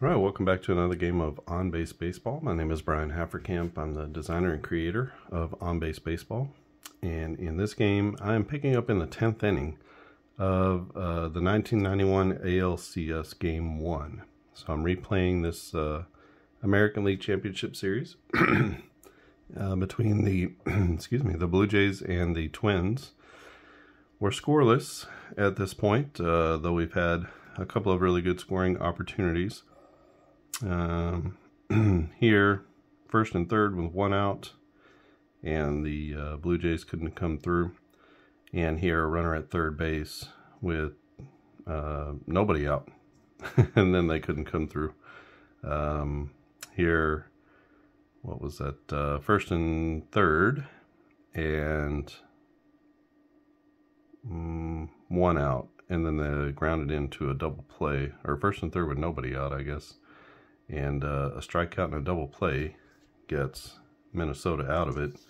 Alright, welcome back to another game of On-Base Baseball. My name is Brian Hafferkamp. I'm the designer and creator of On-Base Baseball. And in this game, I am picking up in the 10th inning of the 1991 ALCS Game 1. So I'm replaying this American League Championship Series between the the Blue Jays and the Twins. We're scoreless at this point, though we've had a couple of really good scoring opportunities. Here, first and third with one out, and the Blue Jays couldn't come through. And here, a runner at third base with nobody out, and then they couldn't come through. Here, what was that? First and third, and one out, and then they grounded into a double play, or first and third with nobody out, I guess. And a strikeout and a double play gets Minnesota out of it.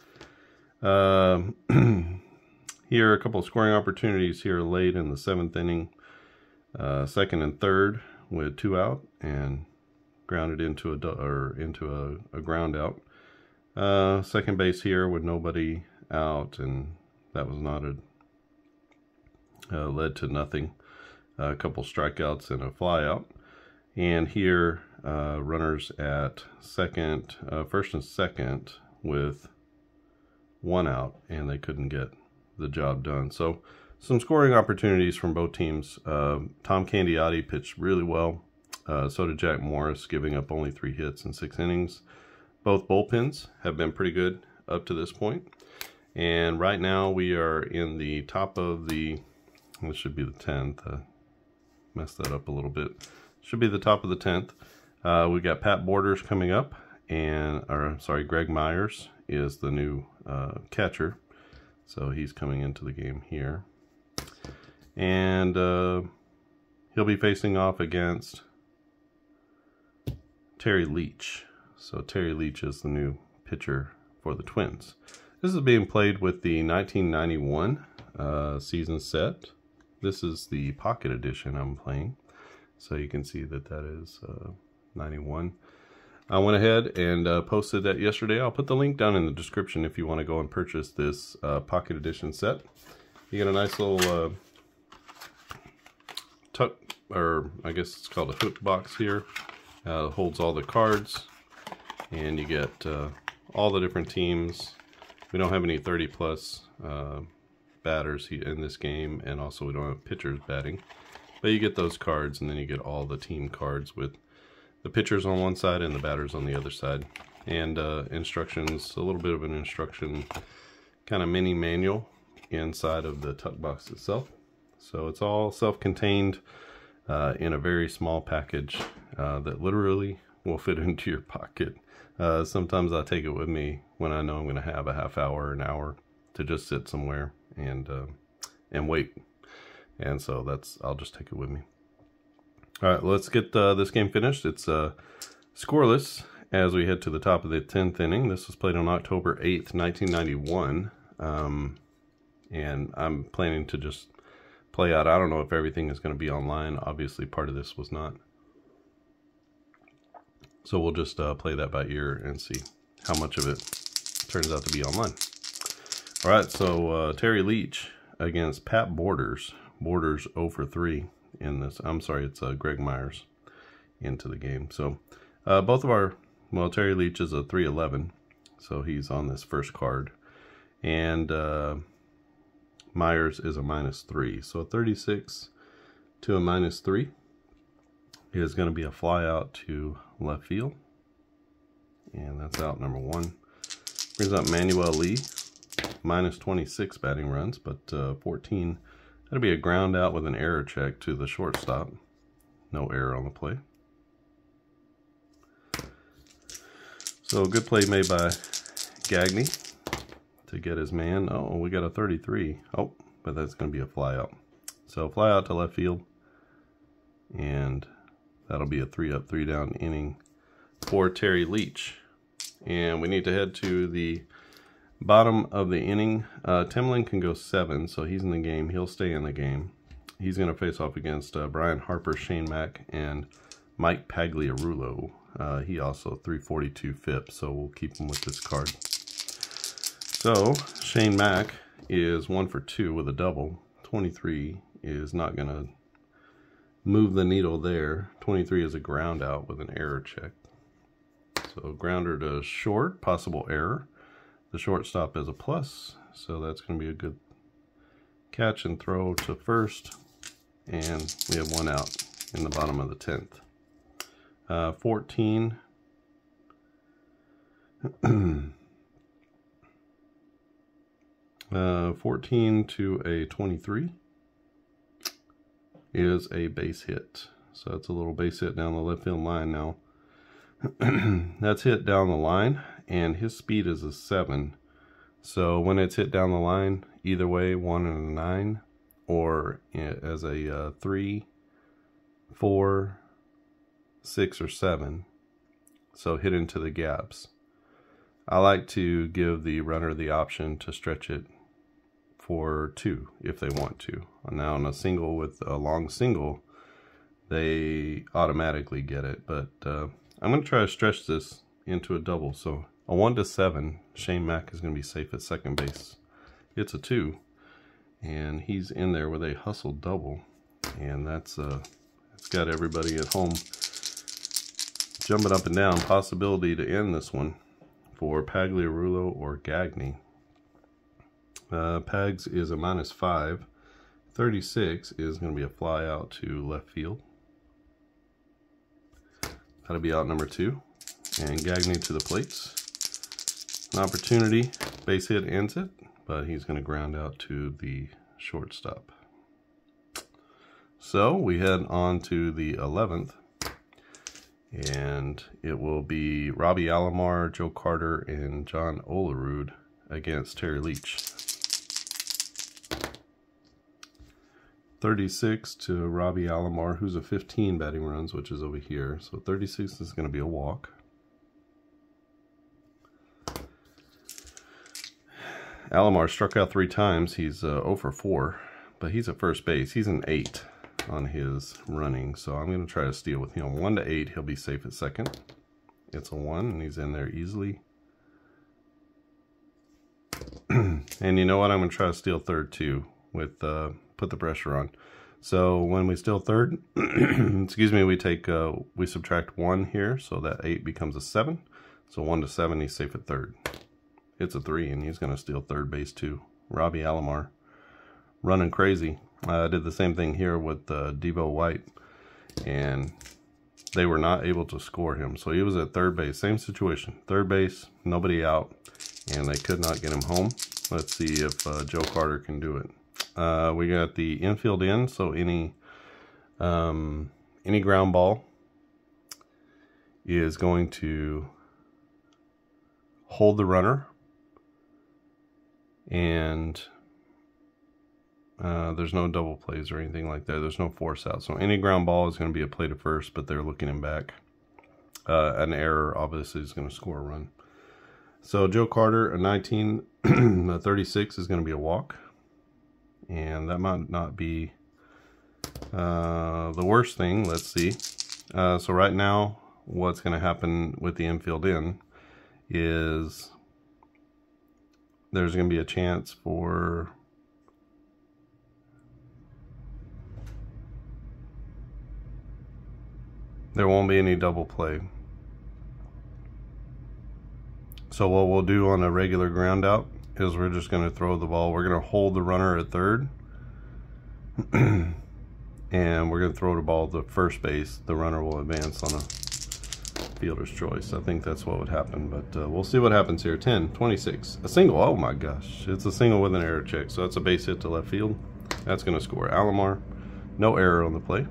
Here, a couple of scoring opportunities here late in the 7th inning. Second and third with two out, and grounded into a ground out. Second base here with nobody out, and that was not led to nothing. A couple strikeouts and a fly out. And here, runners at first and second with one out, and they couldn't get the job done. So some scoring opportunities from both teams. Tom Candiotti pitched really well. So did Jack Morris, giving up only 3 hits in 6 innings. Both bullpens have been pretty good up to this point. And right now we are in the top of this should be the 10th. Messed that up a little bit. Should be the top of the 10th. We got Pat Borders coming up, Greg Myers is the new catcher, so he's coming into the game here, and he'll be facing off against Terry Leach. So Terry Leach is the new pitcher for the Twins. This is being played with the 1991 season set. This is the Pocket Edition I'm playing. So you can see that is 91. I went ahead and posted that yesterday. I'll put the link down in the description if you want to go and purchase this Pocket Edition set. You get a nice little I guess it's called a hook box here. Holds all the cards, and you get all the different teams. We don't have any 30+ batters in this game, and also we don't have pitchers batting. But you get those cards, and then you get all the team cards with the pitchers on one side and the batters on the other side. And instructions, a little bit of an instruction kind of mini manual inside of the tuck box itself. So it's all self-contained in a very small package that literally will fit into your pocket. Sometimes I take it with me when I know I'm going to have a half hour, an hour to just sit somewhere and wait. And so I'll just take it with me. All right, let's get this game finished. It's scoreless as we head to the top of the 10th inning. This was played on October 8th, 1991. And I'm planning to just play out. I don't know if everything is going to be online. Obviously, part of this was not. So we'll just play that by ear and see how much of it turns out to be online. All right, so Terry Leach against Pat Borders. Borders 0 for 3 in this. I'm sorry, it's Greg Myers into the game. So both of Terry Leach is a 311, so he's on this first card. And Myers is a -3. So a 36 to a -3 is going to be a fly out to left field. And that's out number 1. Brings up Manuel Lee, -26 batting runs, but 14. That'll be a ground out with an error check to the shortstop. No error on the play. So good play made by Gagne to get his man. Oh, we got a 33. Oh, but that's going to be a fly out. So fly out to left field. And that'll be a 3-up, 3-down inning for Terry Leach. And we need to head to the bottom of the inning. Timlin can go 7, so he's in the game. He'll stay in the game. He's going to face off against Brian Harper, Shane Mack, and Mike Pagliarulo. He also 342 FIP, so we'll keep him with this card. So Shane Mack is 1 for 2 with a double. 23 is not going to move the needle there. 23 is a ground out with an error check. So grounder to short, possible error. The shortstop is a plus, so that's going to be a good catch and throw to first. And we have 1 out in the bottom of the 10th. 14. 14 to a 23 is a base hit. So that's a little base hit down the left field line now. That's hit down the line, and his speed is a 7. So when it's hit down the line, either way, 1 and a 9, or as a 3, 4, 6, or 7. So hit into the gaps. I like to give the runner the option to stretch it for 2 if they want to. Now on a single with a long single, they automatically get it, but I'm going to try to stretch this into a double. So a 1 to 7, Shane Mack is going to be safe at second base. It's a 2, and he's in there with a hustle double, and it's got everybody at home jumping up and down. Possibility to end this one for Pagliarulo or Gagne. Pags is a -5. 36 is going to be a fly out to left field. That'll be out number 2. And Gagne to the plates. An opportunity. Base hit ends it, but he's going to ground out to the shortstop. So we head on to the 11th. And it will be Robbie Alomar, Joe Carter, and John Olerud against Terry Leach. 36 to Robbie Alomar, who's a 15 batting runs, which is over here. So 36 is going to be a walk. Alomar struck out 3 times. He's 0 for 4, but he's at first base. He's an 8 on his running, so I'm going to try to steal with him. 1 to 8, he'll be safe at second. It's a 1, and he's in there easily. And you know what? I'm going to try to steal third too, with put the pressure on. So when we steal third, excuse me, we subtract 1 here, so that 8 becomes a 7. So 1 to 7, he's safe at third. It's a 3, and he's going to steal third base too. Robbie Alomar, running crazy. I did the same thing here with Devo White, and they were not able to score him. So he was at third base, same situation. Third base, nobody out, and they could not get him home. Let's see if Joe Carter can do it. We got the infield in, so any ground ball is going to hold the runner, and there's no double plays or anything like that. There's no force out. So any ground ball is going to be a play to first, but they're looking him back. An error obviously is going to score a run. So Joe Carter, a 19, a 36 is going to be a walk. And that might not be the worst thing. Let's see. So right now, what's going to happen with the infield in is there's going to be a chance for there won't be any double play. So what we'll do on a regular ground out is we're just going to throw the ball. We're going to hold the runner at third, and we're going to throw the ball to first base. The runner will advance on a fielder's choice. I think that's what would happen, but we'll see what happens here. 10, 26, a single. Oh my gosh, it's a single with an error check, so that's a base hit to left field. That's going to score. Alomar, no error on the play.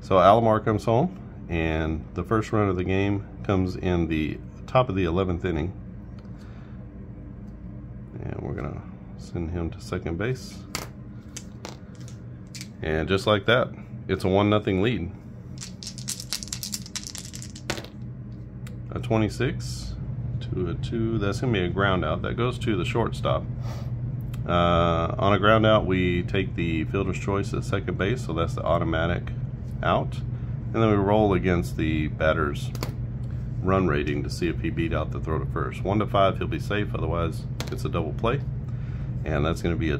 So Alomar comes home, and the first run of the game comes in the top of the 11th inning. And we're going to send him to second base. And just like that, it's a 1-0 lead. A 26 to a 2. That's going to be a ground out. That goes to the shortstop. On a ground out, we take the fielder's choice at second base, so that's the automatic out. and then we roll against the batter's run rating to see if he beat out the throw to first. 1 to 5, he'll be safe, otherwise it's a double play. And that's going to be a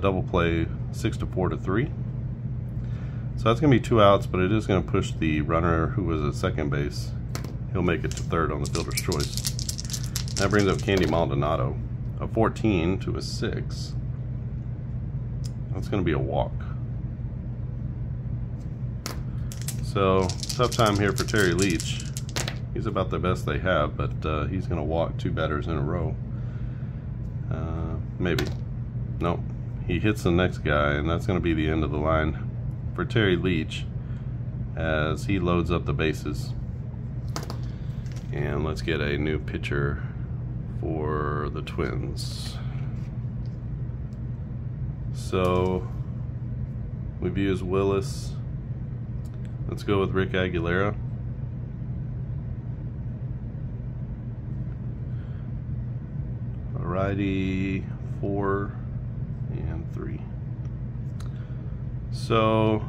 double play, 6 to 4 to 3. So that's going to be 2 outs, but it is going to push the runner who was at second base. He'll make it to third on the fielder's choice. That brings up Candy Maldonado. A 14 to a 6. That's going to be a walk. So, tough time here for Terry Leach. He's about the best they have, but he's going to walk 2 batters in a row. Maybe. Nope. He hits the next guy, and that's going to be the end of the line for Terry Leach as he loads up the bases. And let's get a new pitcher for the Twins. So, we've used Willis. Let's go with Rick Aguilera. Righty, 4 and 3. So,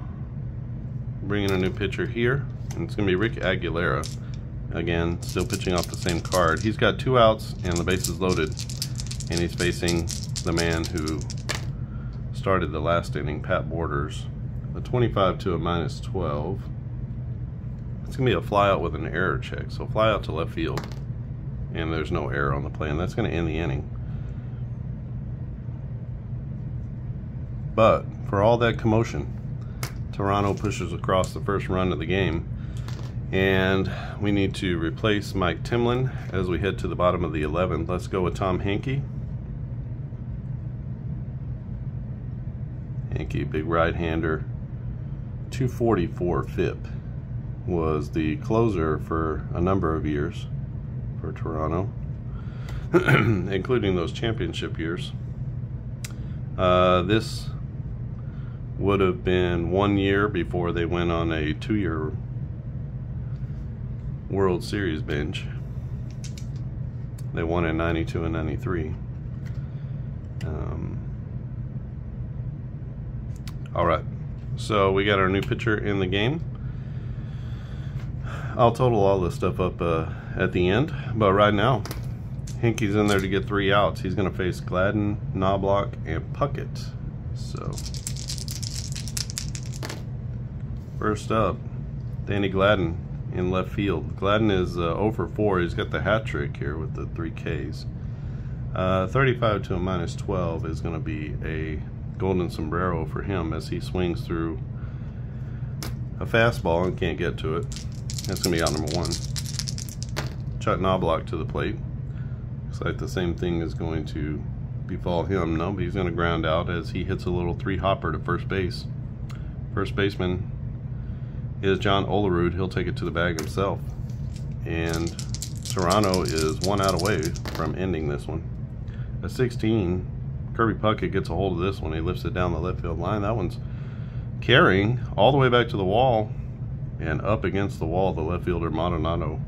bringing a new pitcher here, and it's going to be Rick Aguilera. Again, still pitching off the same card. He's got 2 outs and the bases loaded, and he's facing the man who started the last inning, Pat Borders. A 25 to a -12. It's going to be a fly out with an error check, so fly out to left field, and there's no error on the play, and that's going to end the inning. But for all that commotion, Toronto pushes across the first run of the game, and we need to replace Mike Timlin as we head to the bottom of the 11th. Let's go with Tom Henke. Henke, big right-hander, 244 FIP. Was the closer for a number of years for Toronto, including those championship years. This would have been 1 year before they went on a 2-year World Series binge. They won in 92 and 93. All right, so we got our new pitcher in the game. I'll total all this stuff up at the end, but right now, Henke's in there to get 3 outs. He's going to face Gladden, Knobloch, and Puckett. So, first up, Danny Gladden in left field. Gladden is 0 for 4. He's got the hat trick here with the 3 Ks. 35 to a -12 is going to be a golden sombrero for him as he swings through a fastball and can't get to it. That's going to be out number 1. Chuck Knobloch to the plate. Looks like the same thing is going to befall him. No, but he's going to ground out as he hits a little 3-hopper to first base. First baseman is John Olerud. He'll take it to the bag himself. And Toronto is 1 out away from ending this one. At 16, Kirby Puckett gets a hold of this one. He lifts it down the left field line. That one's carrying all the way back to the wall, and up against the wall, the left fielder Maldonado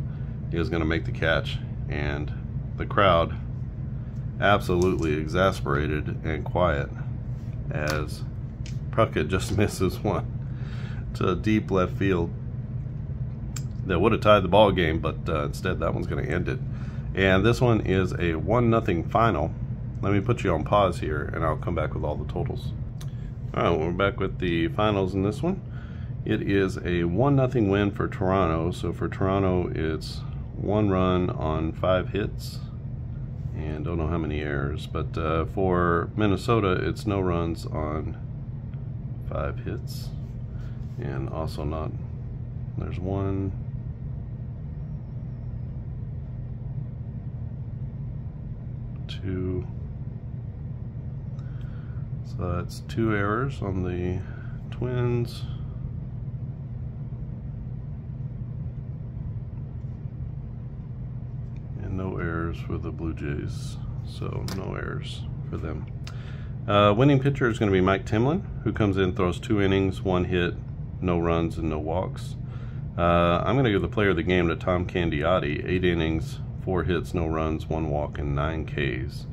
is going to make the catch, and the crowd absolutely exasperated and quiet as Puckett just misses one to deep left field that would have tied the ball game, but instead that one's going to end it. And this one is a 1-0 final. Let me put you on pause here, and I'll come back with all the totals. All right, we're back with the finals in this one. It is a 1-0 win for Toronto. So for Toronto, it's 1 run on 5 hits, and don't know how many errors. But for Minnesota, it's no runs on 5 hits, and also not. There's 1, 2. So that's 2 errors on the Twins. And no errors for the Blue Jays. So no errors for them. Winning pitcher is going to be Mike Timlin, who comes in, throws 2 innings, 1 hit, no runs, and no walks. I'm going to give the player of the game to Tom Candiotti. 8 innings, 4 hits, no runs, 1 walk, and 9 Ks.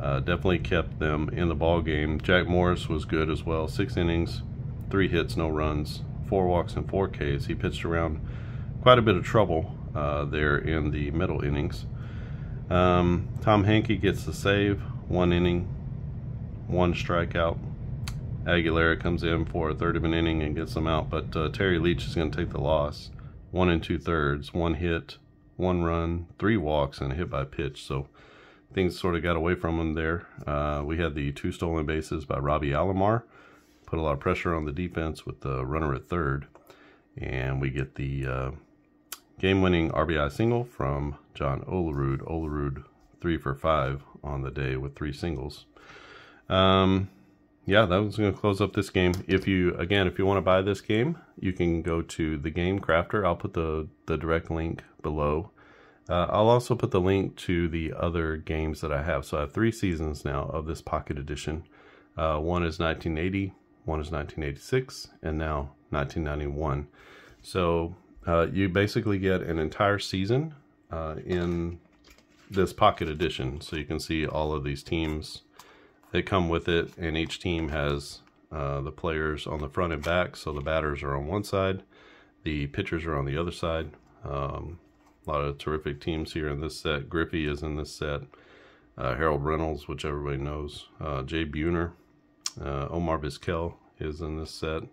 Definitely kept them in the ball game. Jack Morris was good as well. 6 innings, 3 hits, no runs, 4 walks and 4 Ks. He pitched around quite a bit of trouble there in the middle innings. Tom Hankey gets the save, 1 inning, 1 strikeout. Aguilera comes in for a third of an inning and gets them out, but Terry Leach is going to take the loss. 1 2/3, 1 hit, 1 run, 3 walks, and a hit by pitch. So things sort of got away from him there. We had the 2 stolen bases by Robbie Alomar. Put a lot of pressure on the defense with the runner at third. And we get the game-winning RBI single from John Olerud. Olerud 3 for 5 on the day with 3 singles. Yeah, that was going to close up this game. If you want to buy this game, you can go to the Game Crafter. I'll put the direct link below. I'll also put the link to the other games that I have. So I have 3 seasons now of this Pocket Edition. One is 1980, one is 1986, and now 1991. So you basically get an entire season in this Pocket Edition. So you can see all of these teams that come with it, and each team has the players on the front and back. So the batters are on one side, the pitchers are on the other side. A lot of terrific teams here in this set. Griffey is in this set. Harold Reynolds, which everybody knows. Jay Buhner. Omar Vizquel is in this set.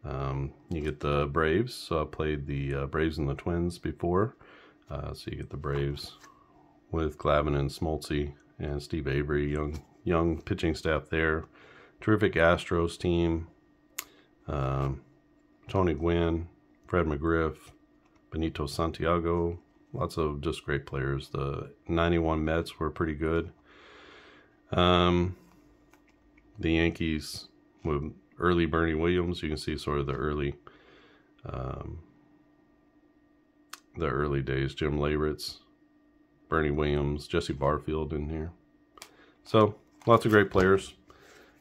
You get the Braves. So I played the Braves and the Twins before. So you get the Braves with Glavine and Smoltz and Steve Avery, young pitching staff there. Terrific Astros team. Tony Gwynn, Fred McGriff, Benito Santiago. Lots of just great players. The 91 Mets were pretty good. The Yankees with early Bernie Williams. You can see sort of the early days. Jim Leyritz, Bernie Williams, Jesse Barfield in here. So lots of great players,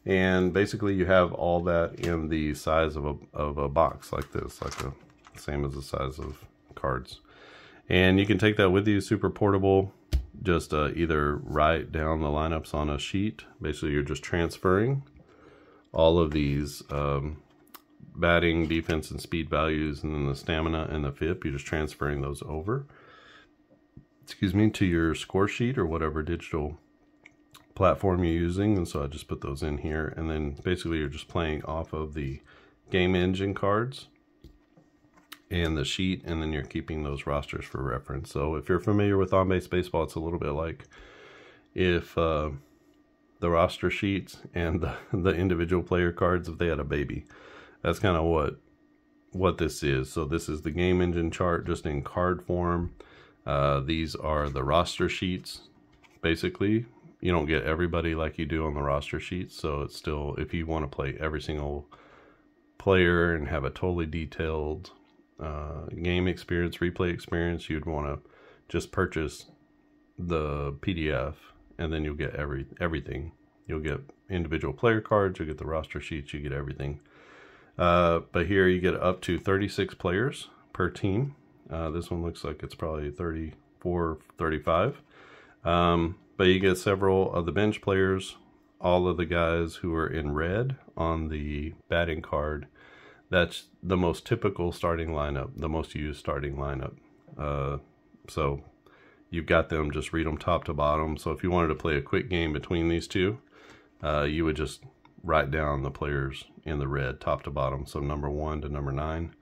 and basically you have all that in the size of a box like this, like the same as the size of cards. And you can take that with you, super portable. Just either write down the lineups on a sheet. Basically you're just transferring all of these batting, defense, and speed values, and then the stamina and the FIP. You're just transferring those over, to your score sheet or whatever digital platform you're using. And so I just put those in here, and then basically you're just playing off of the game engine cards and the sheet, and then you're keeping those rosters for reference. So if you're familiar with on-base baseball, it's a little bit like if the roster sheets and the individual player cards, if they had a baby. That's kind of what this is. So this is the game engine chart just in card form. These are the roster sheets. Basically, you don't get everybody like you do on the roster sheets. So it's still, if you want to play every single player and have a totally detailed game experience, replay experience, you'd want to just purchase the PDF, and then you'll get everything. You'll get individual player cards, you'll get the roster sheets, you get everything. But here you get up to 36 players per team. This one looks like it's probably 34, 35. But you get several of the bench players, all of the guys who are in red on the batting card. That's the most typical starting lineup, the most used starting lineup. So you've got them, just read them top to bottom. So if you wanted to play a quick game between these two, you would just write down the players in the red top to bottom, so number 1 to number 9,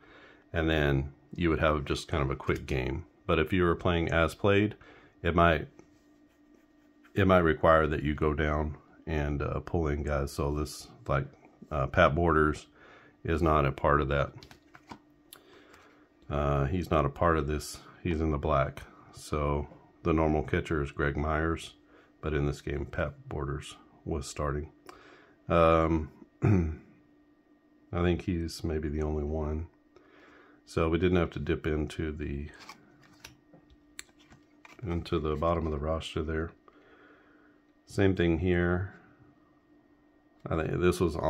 and then you would have just kind of a quick game. But if you were playing as played, it might require that you go down and pull in guys. So this, like Pat Borders is not a part of that. He's not a part of this. He's in the black. So the normal catcher is Greg Myers, but in this game Pat Borders was starting. I think he's maybe the only one. So we didn't have to dip into the bottom of the roster there. Same thing here. I think this was the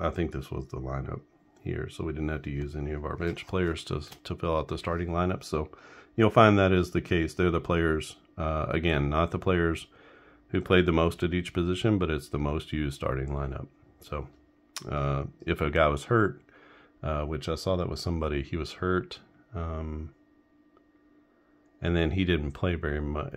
lineup here. So we didn't have to use any of our bench players to fill out the starting lineup. So you'll find that is the case. They're the players, again, not the players who played the most at each position, but it's the most used starting lineup. So if a guy was hurt, which I saw that with somebody. He was hurt, and then he didn't play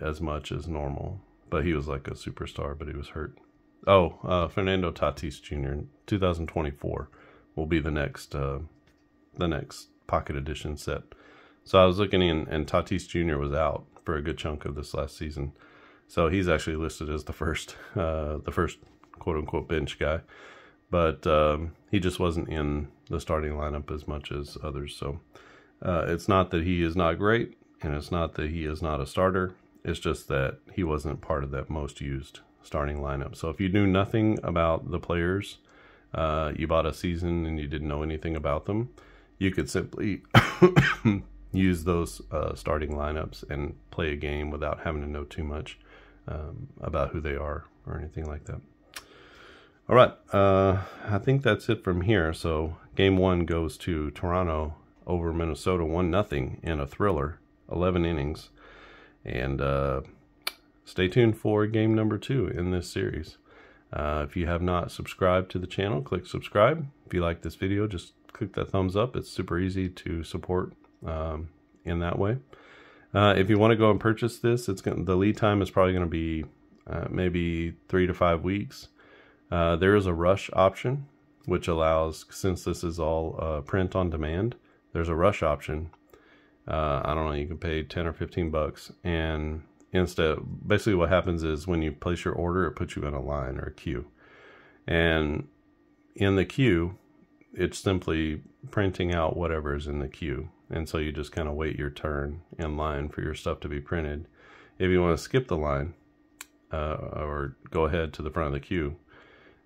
as much as normal, but he was like a superstar, but he was hurt. Oh, Fernando Tatis Jr. 2024 will be the next Pocket Edition set. So I was looking in, and Tatis Jr. was out for a good chunk of this last season. So he's actually listed as the first quote unquote bench guy, but he just wasn't in the starting lineup as much as others. So it's not that he is not great, and it's not that he is not a starter. It's just that he wasn't part of that most used starting lineup. So if you knew nothing about the players, you bought a season and you didn't know anything about them, you could simply use those starting lineups and play a game without having to know too much about who they are or anything like that. All right, I think that's it from here. So game 1 goes to Toronto over Minnesota 1-0 in a thriller, 11 innings. And stay tuned for game number 2 in this series. If you have not subscribed to the channel, click subscribe. If you like this video, just click that thumbs up. It's super easy to support in that way. If you want to go and purchase this, the lead time is probably going to be maybe 3 to 5 weeks. There is a rush option, which allows, since this is all print on demand, there's a rush option. I don't know, you can pay 10 or 15 bucks, and instead, basically what happens is when you place your order, it puts you in a line or a queue. And in the queue, it's simply printing out whatever is in the queue. And so you just kind of wait your turn in line for your stuff to be printed. If you want to skip the line or go ahead to the front of the queue,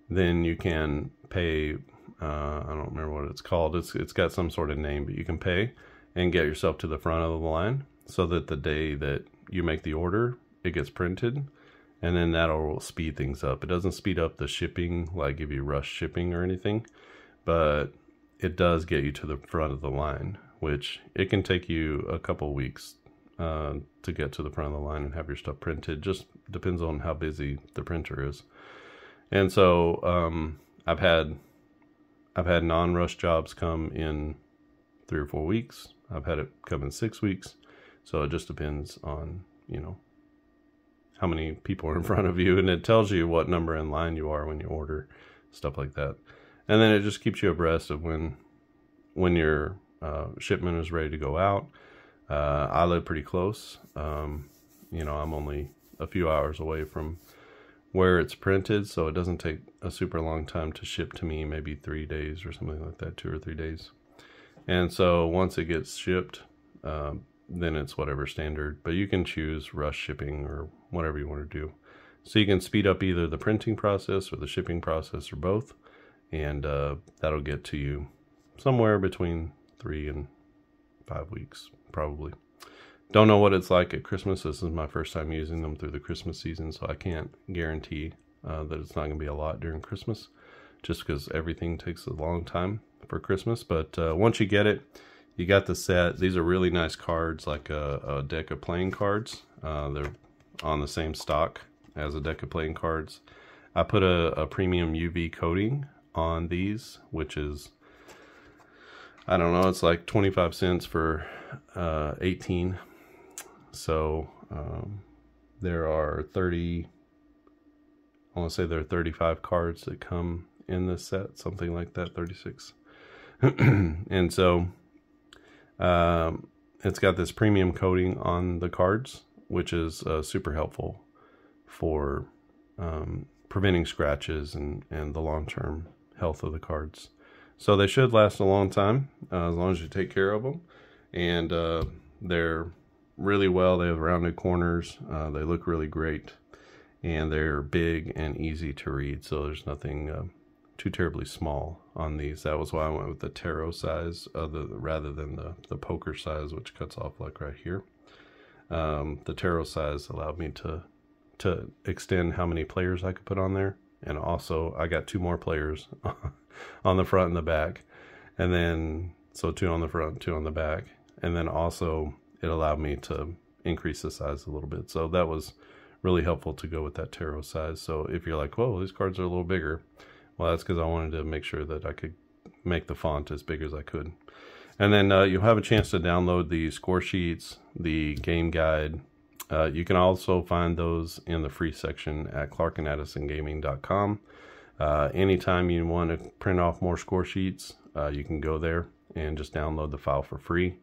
then you can pay, I don't remember what it's called. It's got some sort of name, but you can pay and get yourself to the front of the line so that the day that you make the order, it gets printed, and then that'll speed things up. It doesn't speed up the shipping, like give you rush shipping or anything, but it does get you to the front of the line, which it can take you a couple weeks to get to the front of the line and have your stuff printed. Just depends on how busy the printer is. And so I've had non-rush jobs come in 3 or 4 weeks. I've had it come in 6 weeks. So it just depends on, you know, how many people are in front of you, and it tells you what number in line you are when you order, stuff like that. And then it just keeps you abreast of when your shipment is ready to go out. I live pretty close. You know, I'm only a few hours away from where it's printed, so it doesn't take a super long time to ship to me, maybe 3 days or something like that, 2 or 3 days. And so once it gets shipped, then it's whatever standard, but you can choose rush shipping or whatever you want to do. So you can speed up either the printing process or the shipping process or both, and that'll get to you somewhere between 3 and 5 weeks, probably. Don't know what it's like at Christmas. This is my first time using them through the Christmas season, so I can't guarantee that it's not going to be a lot during Christmas, just because everything takes a long time for Christmas. But once you get it, you got the set. These are really nice cards, like a deck of playing cards. They're on the same stock as a deck of playing cards. I put a premium UV coating on these, which is, I don't know, it's like 25 cents for 18. So there are 30, I want to say there are 35 cards that come in this set, something like that, 36. And so it's got this premium coating on the cards, which is super helpful for preventing scratches and the long-term health of the cards. So they should last a long time, as long as you take care of them. And they're really well. They have rounded corners. They look really great. And they're big and easy to read, so there's nothing too terribly small on these. That was why I went with the tarot size rather than the poker size, which cuts off like right here. The tarot size allowed me to extend how many players I could put on there. And also I got 2 more players on the front and the back. And then, so 2 on the front, 2 on the back. And then also it allowed me to increase the size a little bit. So that was really helpful to go with that tarot size. So if you're like, whoa, these cards are a little bigger. Well, that's because I wanted to make sure that I could make the font as big as I could. And then you'll have a chance to download the score sheets, the game guide. You can also find those in the free section at clarkandaddisongaming.com. Anytime you want to print off more score sheets, you can go there and just download the file for free.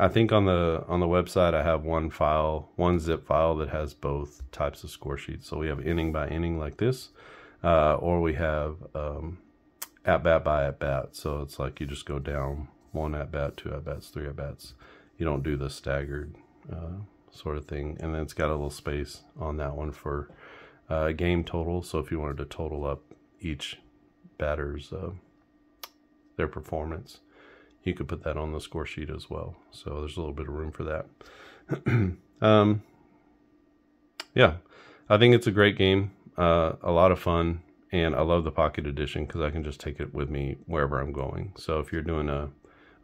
I think on the website I have one zip file that has both types of score sheets. So we have inning by inning like this, or we have at bat by at bat. So it's like you just go down 1 at bat, 2 at bats, 3 at bats. You don't do the staggered sort of thing. And then it's got a little space on that one for game total. So if you wanted to total up each batter's their performance, you could put that on the score sheet as well. So there's a little bit of room for that. Yeah, I think it's a great game, a lot of fun, and I love the Pocket Edition because I can just take it with me wherever I'm going. So if you're doing a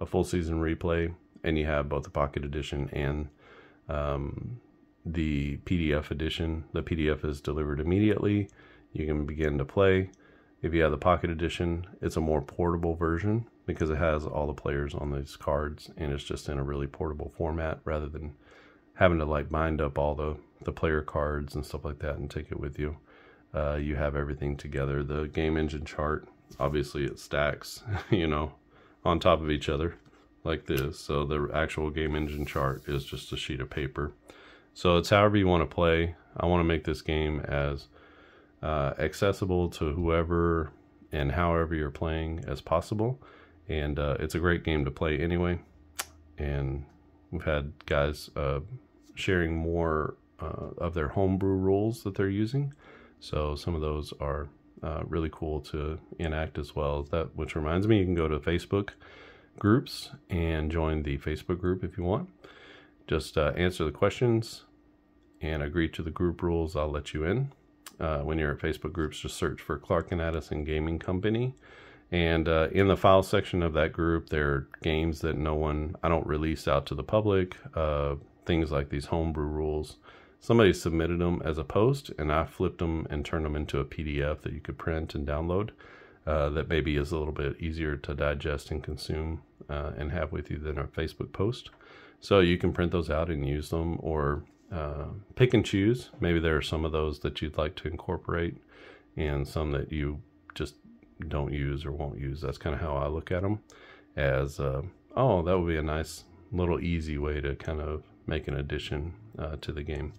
full season replay and you have both the Pocket Edition and the PDF edition, the PDF is delivered immediately. You can begin to play. If you have the Pocket Edition, it's a more portable version because it has all the players on these cards, and it's just in a really portable format rather than having to like bind up all the player cards and stuff like that and take it with you. You have everything together. The game engine chart, obviously it stacks, you know, on top of each other like this. So the actual game engine chart is just a sheet of paper. So it's however you want to play. I want to make this game as accessible to whoever and however you're playing as possible. And it's a great game to play anyway. And we've had guys sharing more of their homebrew rules that they're using. So some of those are really cool to enact as well. That, which reminds me, you can go to Facebook groups and join the Facebook group if you want. Just answer the questions and agree to the group rules. I'll let you in. When you're at Facebook groups, just search for Clark and Addison Gaming Company. And in the file section of that group, there are games that I don't release out to the public. Things like these homebrew rules. Somebody submitted them as a post, and I flipped them and turned them into a PDF that you could print and download. That maybe is a little bit easier to digest and consume and have with you than a Facebook post. So you can print those out and use them, or pick and choose. Maybe there are some of those that you'd like to incorporate and some that you just don't use or won't use. That's kind of how I look at them, as oh, that would be a nice little easy way to kind of make an addition to the game.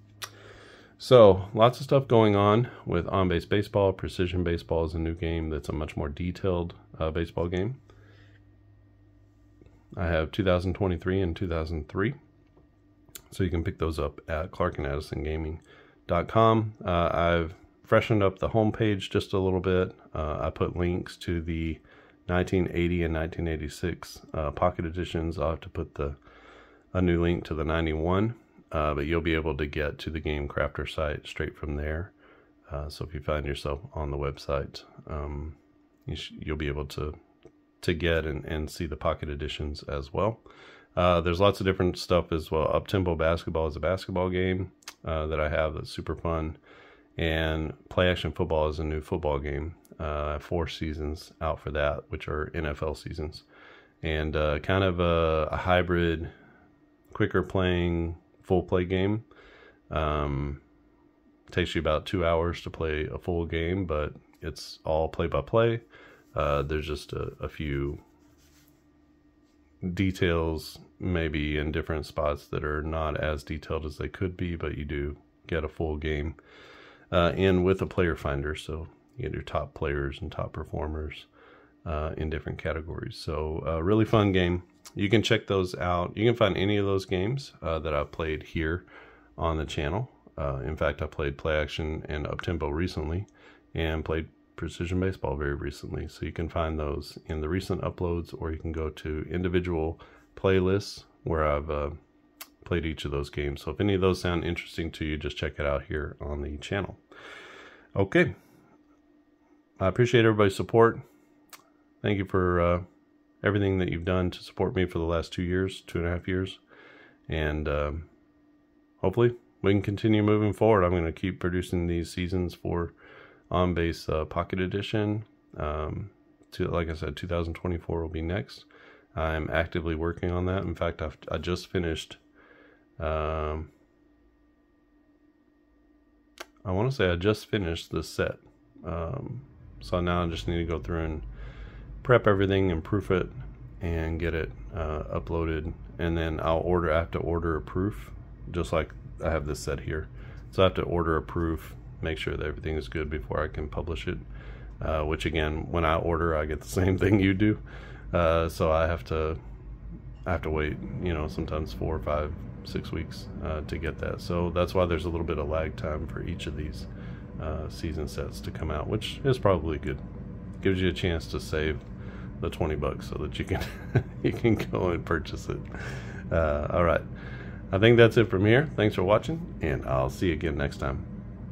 So lots of stuff going on with on-base baseball. Precision baseball is a new game that's a much more detailed baseball game. I have 2023 and 2003. So you can pick those up at clarkandaddisongaming.com. I've freshened up the homepage just a little bit. I put links to the 1980 and 1986 Pocket Editions. I'll have to put a new link to the 91. But you'll be able to get to the Game Crafter site straight from there. So if you find yourself on the website, you'll be able to get and see the Pocket Editions as well. There's lots of different stuff as well. Up-tempo basketball is a basketball game that I have that's super fun. And play action football is a new football game. I have 4 seasons out for that, which are NFL seasons. And kind of a hybrid, quicker playing, full play game. Takes you about 2 hours to play a full game, but it's all play by play. There's just a few details maybe in different spots that are not as detailed as they could be, but you do get a full game in with a player finder. So you get your top players and top performers in different categories. So a really fun game. You can check those out. You can find any of those games that I've played here on the channel. In fact, I played play action and up tempo recently, and played precision baseball very recently. So you can find those in the recent uploads, or you can go to individual playlists where I've played each of those games. So if any of those sound interesting to you, just check it out here on the channel. Okay. I appreciate everybody's support. Thank you for everything that you've done to support me for the last 2 years, 2.5 years. And hopefully we can continue moving forward. I'm going to keep producing these seasons for On Base Pocket Edition. Like I said, 2024 will be next. I'm actively working on that. In fact, I just finished. I want to say I just finished the set. So now I just need to go through and prep everything and proof it and get it uploaded, and then I have to order a proof, just like I have this set here. So I have to order a proof, make sure that everything is good before I can publish it. Which again, when I order, I get the same thing you do. So I have to wait, sometimes 4, 5, 6 weeks to get that. So that's why there's a little bit of lag time for each of these season sets to come out, which is probably good. Gives you a chance to save the $20 so that you can you can go and purchase it. All right, I think that's it from here. Thanks for watching, and I'll see you again next time.